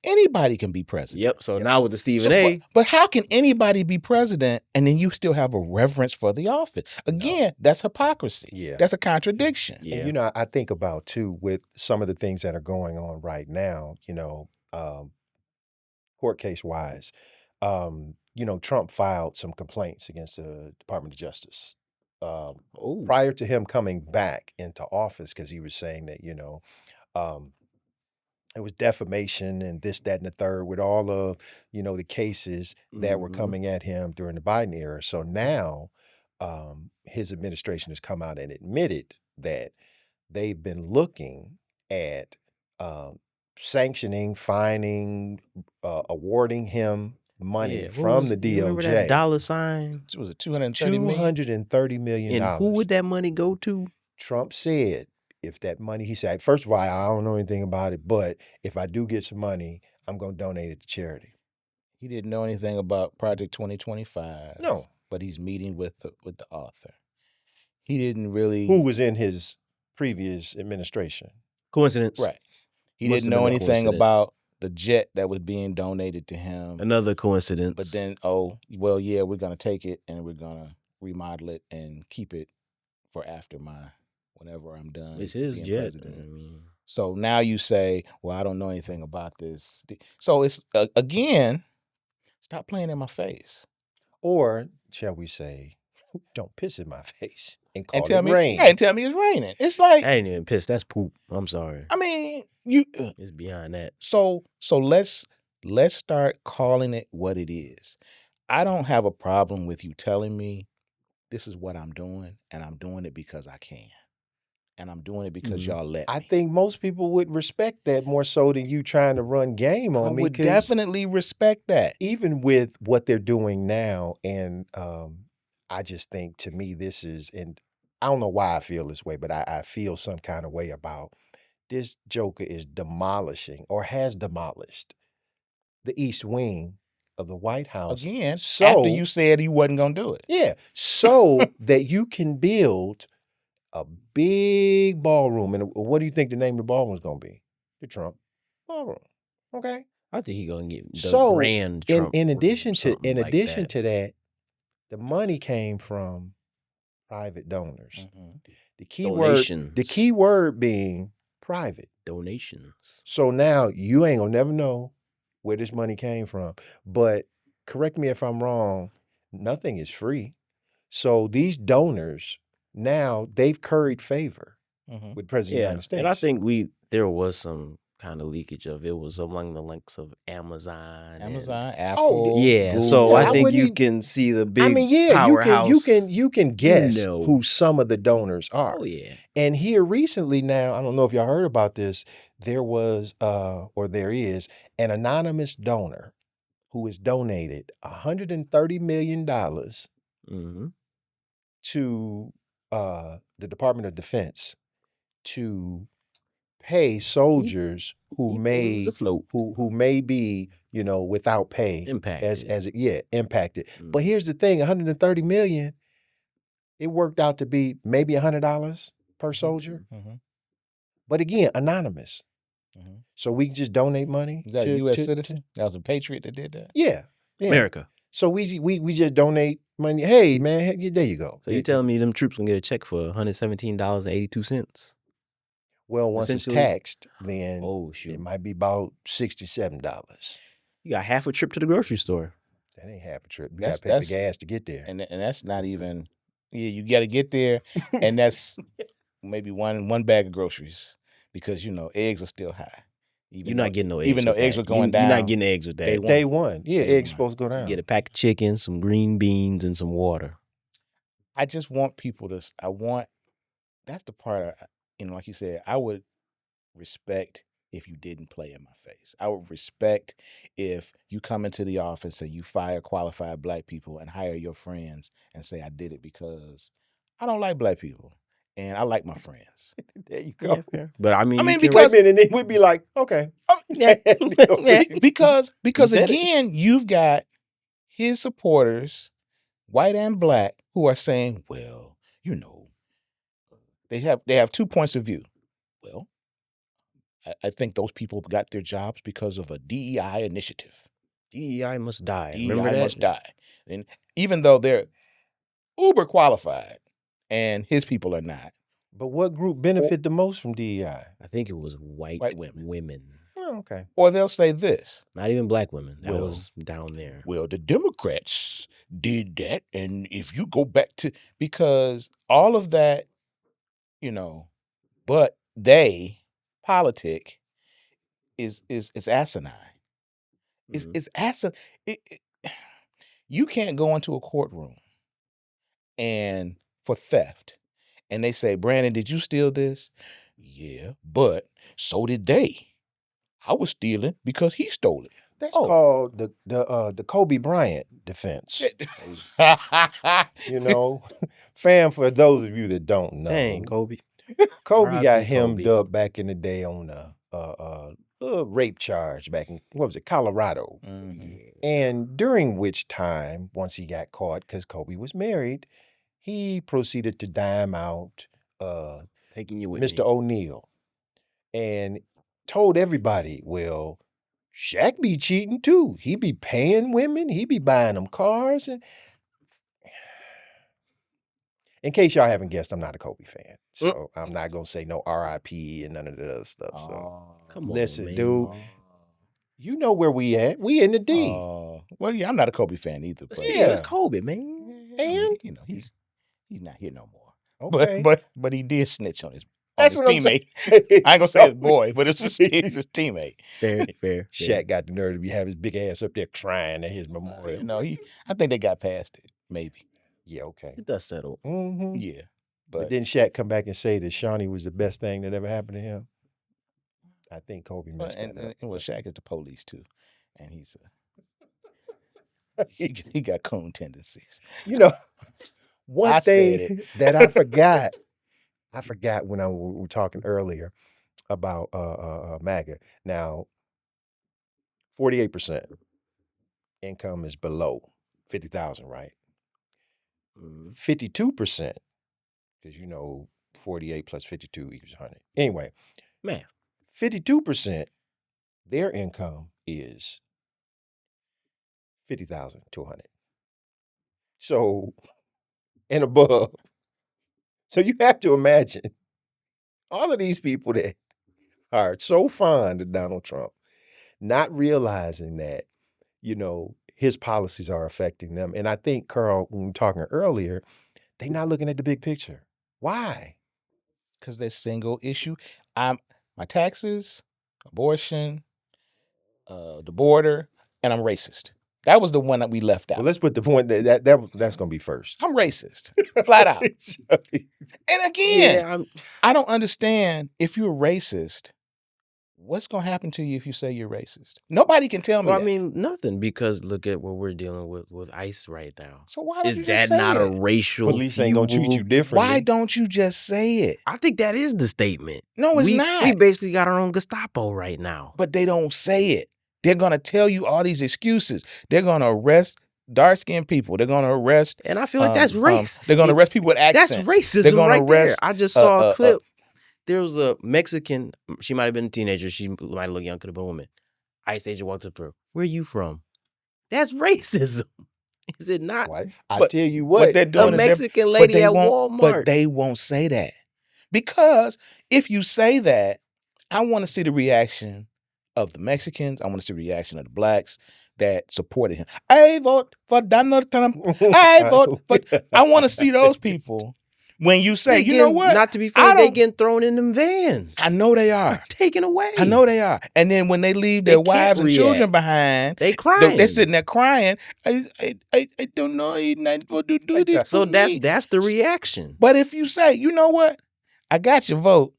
anybody can be president. Yep. So now with the Stephen So, A. but how can anybody be president and then you still have a reverence for the office? Again, that's hypocrisy. Yeah. That's a contradiction. Yeah. And I think about too with some of the things that are going on right now, court case wise, Trump filed some complaints against the Department of Justice. Prior to him coming back into office, because he was saying that, it was defamation and this, that, and the third with all of, the cases that were coming at him during the Biden era. So now his administration has come out and admitted that they've been looking at sanctioning, fining, awarding him money from the DOJ. You remember that dollar sign? Was it 230 million? $230 million. And who would that money go to? Trump said, if that money, he said, first of all, I don't know anything about it, but if I do get some money, I'm going to donate it to charity. He didn't know anything about Project 2025. No. But he's meeting with the author. He didn't really. Who was in his previous administration. Coincidence. Right. He Must didn't have know been a anything coincidence. about the jet that was being donated to him. Another coincidence. But then, we're going to take it and we're going to remodel it and keep it for after whenever I'm done It's his being jet. president. So now you say, well, I don't know anything about this. So it's, again, stop playing in my face. Or, shall we say, don't piss in my face and call tell it me, rain. and tell me it's raining. It's like, I ain't even pissed. That's poop. I'm sorry. I mean, It's beyond that. So let's start calling it what it is. I don't have a problem with you telling me this is what I'm doing, and I'm doing it because I can. And I'm doing it because y'all let me. I think most people would respect that more so than you trying to run game on me. I would definitely respect that. Even with what they're doing now, and I just think, to me, this is, and I don't know why I feel this way, but I feel some kind of way about this joker is demolishing or has demolished the East Wing of the White House. Again, so, after you said you wasn't going to do it. Yeah, so that you can build a big ballroom. And what do you think the name of the ballroom is going to be? The Trump Ballroom. Okay. I think he's gonna get the grand Trump. In addition to that. that, the money came from private donors. The key word being private donations. So now you ain't gonna never know where this money came from. But correct me if I'm wrong, nothing is free. So these donors now they've curried favor with the President of the United States. And I think there was some kind of leakage of it was among the links of Amazon, Apple, Google. So I think you can see the big powerhouse. You can guess who some of the donors are. Oh yeah. And here recently now, I don't know if y'all heard about this, there was or there is an anonymous donor who has donated $130 million to the Department of Defense to pay soldiers who may be, without pay, impacted. But here's the thing, 130 million, it worked out to be maybe $100 per soldier. But again, anonymous. So we can just donate money. Is that a U.S. citizen? That was a patriot that did that? Yeah. America. So we just donate money. Hey man, there you go. So you telling me them troops gonna get a check for $117.82? Well, once it's taxed, then shoot, it might be about $67. You got half a trip to the grocery store. That ain't half a trip. You got to pay the gas to get there. And that's not even, you got to get there, and that's maybe one bag of groceries because, eggs are still high. You're not getting no eggs. Even though with eggs that. were going You're not down getting eggs with that. day one. Day one. Yeah, Day eggs one. supposed to go down. Get a pack of chicken, some green beans, and some water. I just want people to. That's the part. Like you said, I would respect if you didn't play in my face. I would respect if you come into the office and you fire qualified black people and hire your friends and say, I did it because I don't like black people and I like my friends. There you go. Yeah, fair. But I mean, I mean, you can- Wait a minute, and then we'd be like, okay. Yeah. Yeah. because said it. again, you've got his supporters, white and black, who are saying, well, they have 2 points of view. Well, I think those people got their jobs because of a DEI initiative. DEI must die. DEI Remember that? must die. And even though they're uber qualified and his people are not. But what group benefit the most from DEI? I think it was white women. Oh, okay. Or they'll say this. Not even black women. That Well, was down there. Well, the Democrats did that. And if you go back to, because all of that, but politic is asinine. It's asinine. You can't go into a courtroom and for theft and they say, Brandon, did you steal this? Yeah, but so did they. I was stealing because he stole it. That's called the Kobe Bryant defense. Fam, for those of you that don't know. Dang, Kobe. Kobe got hemmed up back in the day on a rape charge back in, Colorado. Mm-hmm. And during which time, once he got caught, because Kobe was married, he proceeded to dime out Taking you with Mr. O'Neal and told everybody, well, Shaq be cheating too. He be paying women. He be buying them cars. And in case y'all haven't guessed, I'm not a Kobe fan. So I'm not going to say no RIP and none of that other stuff. So come on, listen, man. dude, you know where we at. We in the D. Well, yeah, I'm not a Kobe fan either. But yeah, it's Kobe, man. And he's not here no more. Okay. But he did snitch on his teammate. I ain't gonna say his boy, but it's his teammate. Fair. Shaq got the nerve to have his big ass up there crying at his memorial. I think they got past it, maybe. Yeah, okay. It does settle. Mm-hmm. Yeah. But didn't Shaq come back and say that Shawnee was the best thing that ever happened to him? I think Kobe messed that up. And Shaq is the police too. And he's he got coon tendencies. One thing that I forgot when we were talking earlier about MAGA. Now, 48% income is below 50,000, right? 52%, because 48 plus 52 equals 100. Anyway, man, 52%, their income is 50,000 to 100. So, and above. So you have to imagine all of these people that are so fond of Donald Trump, not realizing that, his policies are affecting them. And I think, Carl, when we were talking earlier, they're not looking at the big picture. Why? Because they're single issue. My taxes, abortion, the border, and I'm racist. That was the one that we left out. Well, let's put the point that's going to be first. I'm racist, flat out. And again, I don't understand, if you're racist, what's going to happen to you if you say you're racist? Nobody can tell me that. I mean, nothing, because look at what we're dealing with ICE right now. So why don't you just say it? Is that not a racial Police ain't going to treat you differently. Why don't you just say it? I think that is the statement. No, it's not. We basically got our own Gestapo right now. But they don't say it. They're going to tell you all these excuses. They're going to arrest dark-skinned people. They're going to arrest... And I feel like that's race. They're going to arrest people with accents. That's racism. They're going to arrest... There. I just saw a clip. There was a Mexican, she might have been a teenager, she might have looked young, could have been a woman. ICE agent walked up to her. Where are you from? That's racism. Is it not? I tell you what they're doing a Mexican lady at Walmart. But they won't say that. Because if you say that, I want to see the reaction of the Mexicans. I want to see the reaction of the blacks that supported him. I vote for Donald Trump. I vote for... I want to see those people. when you say, They you know getting, what? not to be I funny, they don't. getting thrown in them vans. I know they are. Taken away. I know they are. And then when they leave They their can't wives and children react. behind, They they're crying. sitting there crying. I don't know. He's not supposed to do this So for me. that's the reaction. But if you say, you know what? I got your vote,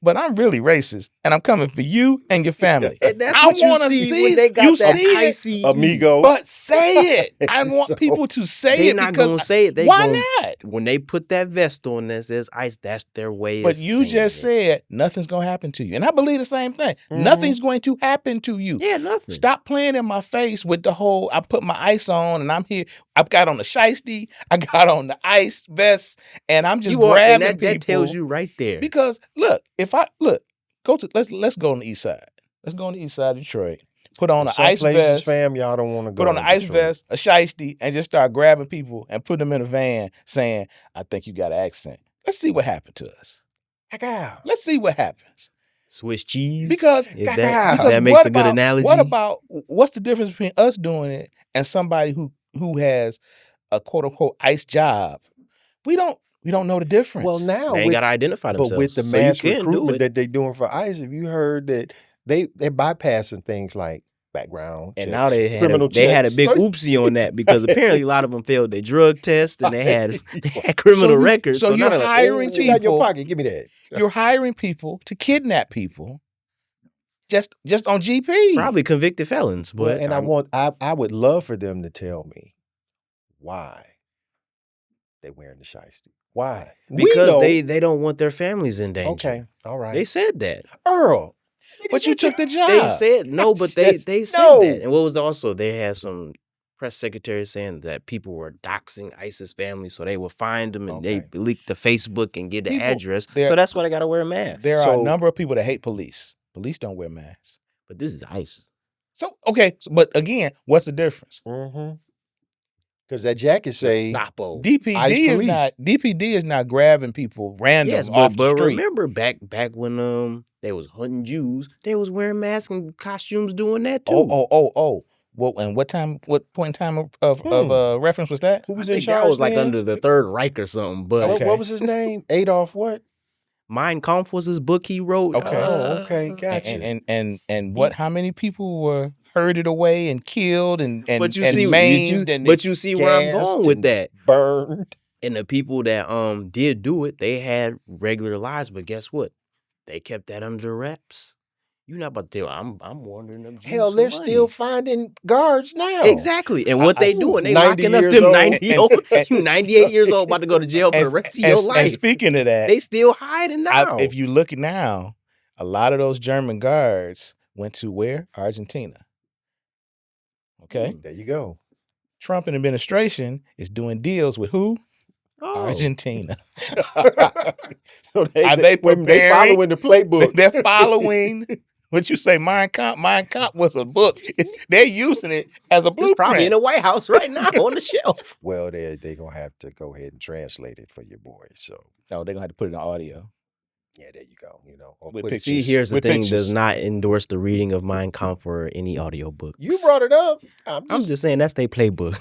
but I'm really racist, and I'm coming for you and your family. And that's I what you wanna see when they got you that see it, icy Amigo. but say it. I want So, people to say They it not because gonna say it. They why gonna, not? when they put that vest on that says ICE, that's their way But of you saying just it. said nothing's gonna happen to you, and I believe the same thing. Nothing's going to happen to you. Yeah, nothing. Stop playing in my face with the whole. I put my ice on, and I'm here. I've got on the shiesty. I got on the ice vest, and I'm just You are, and grabbing people. that tells you right there. Because look, if I go to let's go on the east side. Let's go on the east side of Detroit. Put on an some ice places, vest, fam, y'all don't want to go. put on an ice Detroit. vest, a shiesty, and just start grabbing people and put them in a van, saying, "I think you got an accent." Let's see what happened to us. Let's see what happens. Swiss cheese. Because if because that makes a good analogy. What's the difference between us doing it and somebody who has a quote unquote ice job? We don't know the difference. Well, now they ain't got to identify themselves. but with the so you mass can do recruitment it. that they're doing for ICE, have you heard that they're bypassing things like background And checks, now they had criminal they had a checks? big oopsie on that because apparently a lot of them failed their drug test and they had criminal records. So now you're they're like, hiring What you got in your people. pocket? Give me that. You're hiring people to kidnap people just on GP. probably convicted felons. Well, But and I would love for them to tell me why they're wearing the shiesty. Why? because they don't want their families in danger. Okay, all right. They said that. Earl, But you took the job. They said no, but they said no. that. And what was also they had some press secretary saying that people were doxing ISIS families, so they would find them and they leaked the Facebook and get the address. So that's why they got to wear a mask. There are a number of people that hate police. Police don't wear masks. But this is ISIS. So okay, but again, what's the difference? Because that jacket say DPD is not grabbing people random Yes, off the but street. remember back when they was hunting Jews, they was wearing masks and costumes doing that too. Oh. Well, and what point in time of reference was that? Who was I in think charge? that was like then? under the Third Reich or something. But Okay. What was his name? Adolf what? Mein Kampf was his book he wrote. Okay. Okay, gotcha. And what? How many people were herded away and killed and but you and see, maimed but you see where I'm going with that. Burned. And the people that did do it, they had regular lives, but guess what? They kept that under wraps. You're not about to tell. I'm wondering them Jews. Hell, they're some still money. finding guards now. Exactly. And what they doing, they 90 locking up years them old. 98 years old, about to go to jail for the rest of your life. And speaking of that, they still hiding now. if you look now, a lot of those German guards went to where? Argentina. Okay. There you go. Trump administration is doing deals with who? Argentina. So Are they following the playbook. They're following what you say, Mein Kampf. Mein Kampf was a book. They're using it as a blueprint. It's probably in the White House right now on the shelf. Well, they're going to have to go ahead and translate it for your boy. So, no, they're going to have to put it in audio. Yeah, there you go. See, here's the thing: does not endorse the reading of Mein Kampf or any audiobooks. You brought it up. I'm just saying that's their playbook.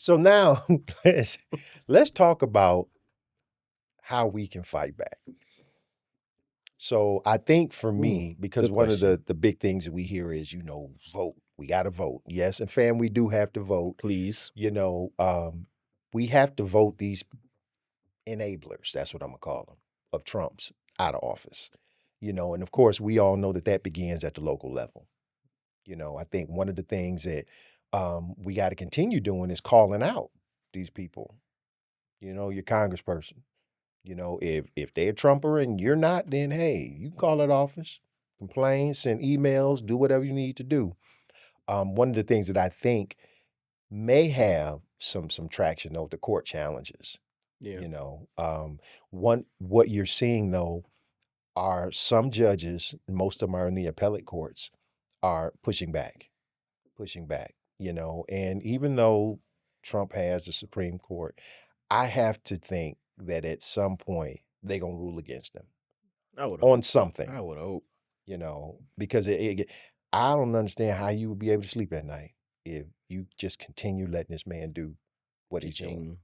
So now let's talk about how we can fight back. So I think for me, because one of the big things that we hear is, vote. We got to vote. Yes, and fam, we do have to vote. Please. We have to vote these enablers, that's what I'm going to call them, of Trump's out of office. And of course, we all know that begins at the local level. I think one of the things that we got to continue doing is calling out these people. Your congressperson. If they're a Trumper and you're not, then hey, you can call that office, complain, send emails, do whatever you need to do. One of the things that I think may have some traction though, the court challenges. Yeah. What you're seeing though are some judges, most of them are in the appellate courts, are pushing back. And even though Trump has the Supreme Court, I have to think that at some point they're going to rule against him on something. I would hope. Because I don't understand how you would be able to sleep at night if you just continue letting this man do what he's doing.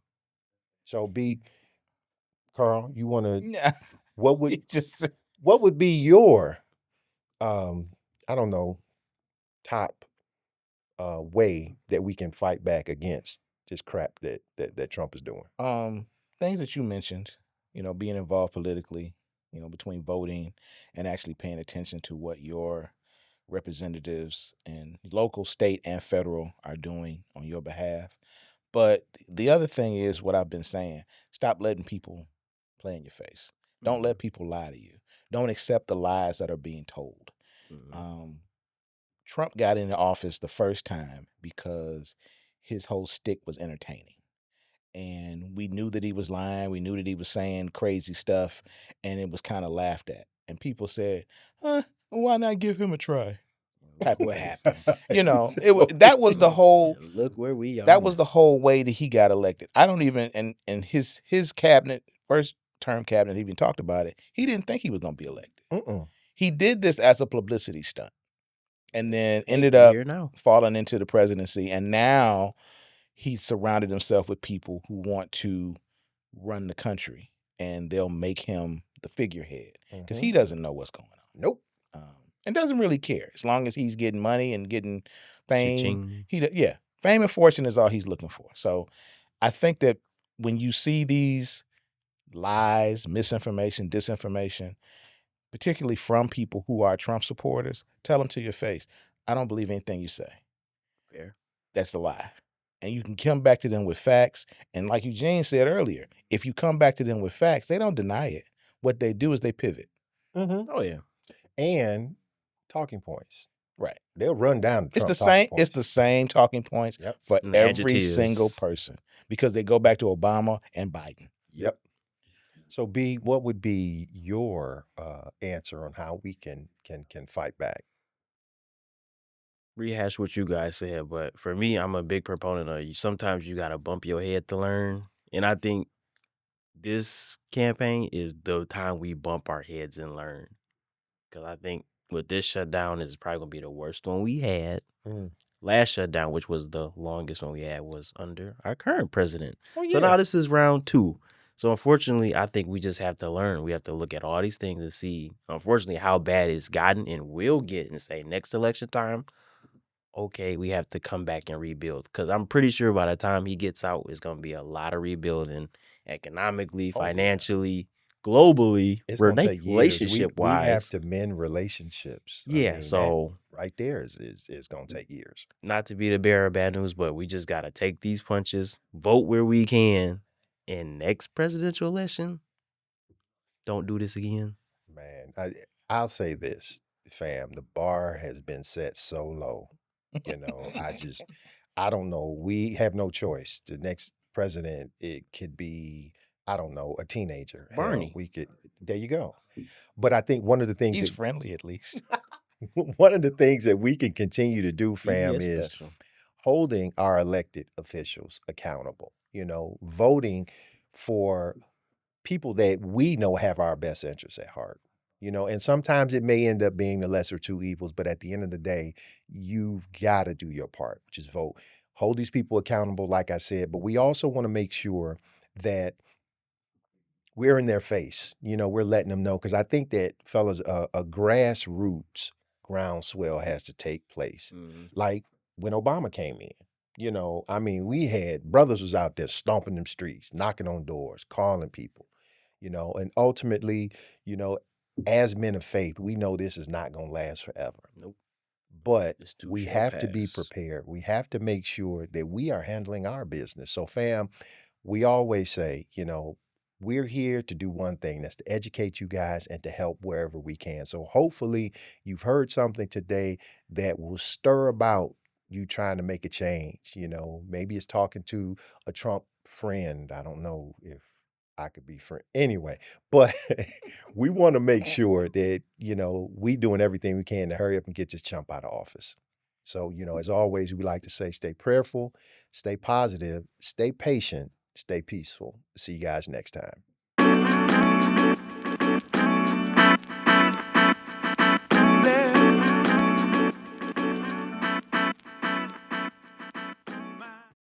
So Carl, you want to? Yeah, What would it just what would be your I don't know, top way that we can fight back against this crap that Trump is doing? things that you mentioned, being involved politically, between voting and actually paying attention to what your representatives and local, state, and federal are doing on your behalf. But the other thing is what I've been saying: stop letting people play in your face. Don't let people lie to you. Don't accept the lies that are being told. Mhm. Um, Trump got into office the first time because his whole stick was entertaining. And we knew that he was lying. We knew that he was saying crazy stuff, and it was kind of laughed at. And people said, "Huh? Why not give him a try?" Type of What thing. happened? That was the whole And look where we that are. was the whole way that he got elected. I don't even and his cabinet, first term cabinet, even talked about it. He didn't think he was going to be elected. Mm-mm. He did this as a publicity stunt, and then Hey, ended we up here now. falling into the presidency. And now he's surrounded himself with people who want to run the country, and they'll make him the figurehead because he Mhm. doesn't know what's going on. Nope. And doesn't really care as long as he's getting money and getting fame. Cha-ching. Yeah, fame and fortune is all he's looking for. So I think that when you see these lies, misinformation, disinformation, particularly from people who are Trump supporters, tell them to your face, I don't believe anything you say. Fair. That's a lie. And you can come back to them with facts. And like Eugene said earlier, if you come back to them with facts, they don't deny it. What they do is they pivot. Mm-hmm. Oh yeah. And talking points. Right. They'll run down the It's the Trump talking same. It's points. the same talking points Yep. for And every single adjectives. person because they go back to Obama and Biden. Yep. So B, what would be your answer on how we can fight back? Rehash what you guys said, but for me, I'm a big proponent of sometimes you gotta bump your head to learn. And I think this campaign is the time we bump our heads and learn. Because I think with this shutdown is probably gonna be the worst one we had. Mm. Last shutdown, which was the longest one we had, was under our current president. Oh So yeah. now this is round 2. So unfortunately, I think we just have to learn. We have to look at all these things and see, unfortunately, how bad it's gotten and will get and say next election time, okay, we have to come back and rebuild. Because I'm pretty sure by the time he gets out, it's going to be a lot of rebuilding economically, Oh yeah. financially, globally, It's gonna take years. relationship We have wise. to mend relationships. I Yeah. mean, that So right there is gonna take years. not to be the bearer of bad news, but we just got to take these punches, vote where we can, and next presidential election, don't do this again. Man, I'll say this, fam, the bar has been set so low. I don't know. We have no choice. The next president, it could be, I don't know, a teenager. Hell, Barney. we could, there you go. But I think one of the things He's that friendly at least. one of the things that we can continue to do, fam, PBS is special. holding our elected officials accountable, voting for people that we know have our best interests at heart. And sometimes it may end up being the lesser two evils, but at the end of the day, you've got to do your part, which is vote. Hold these people accountable, like I said, but we also want to make sure that we're in their face. We're letting them know because I think that, fellas, a grassroots groundswell has to take place. Mhm. Like when Obama came in. I mean, we had brothers was out there stomping them streets, knocking on doors, calling people, and ultimately, you know, as men of faith, we know this is not going to last forever. Nope. But This too we shall have to be pass. prepared. We have to make sure that we are handling our business. So, fam, we always say, we're here to do one thing, that's to educate you guys and to help wherever we can. So hopefully you've heard something today that will stir about you trying to make a change. Maybe it's talking to a Trump friend. I don't know if I could be friend anyway, but we want to make sure that, we doing everything we can to hurry up and get this chump out of office. So, as always, we like to say, stay prayerful, stay positive, stay patient, stay peaceful. See you guys next time.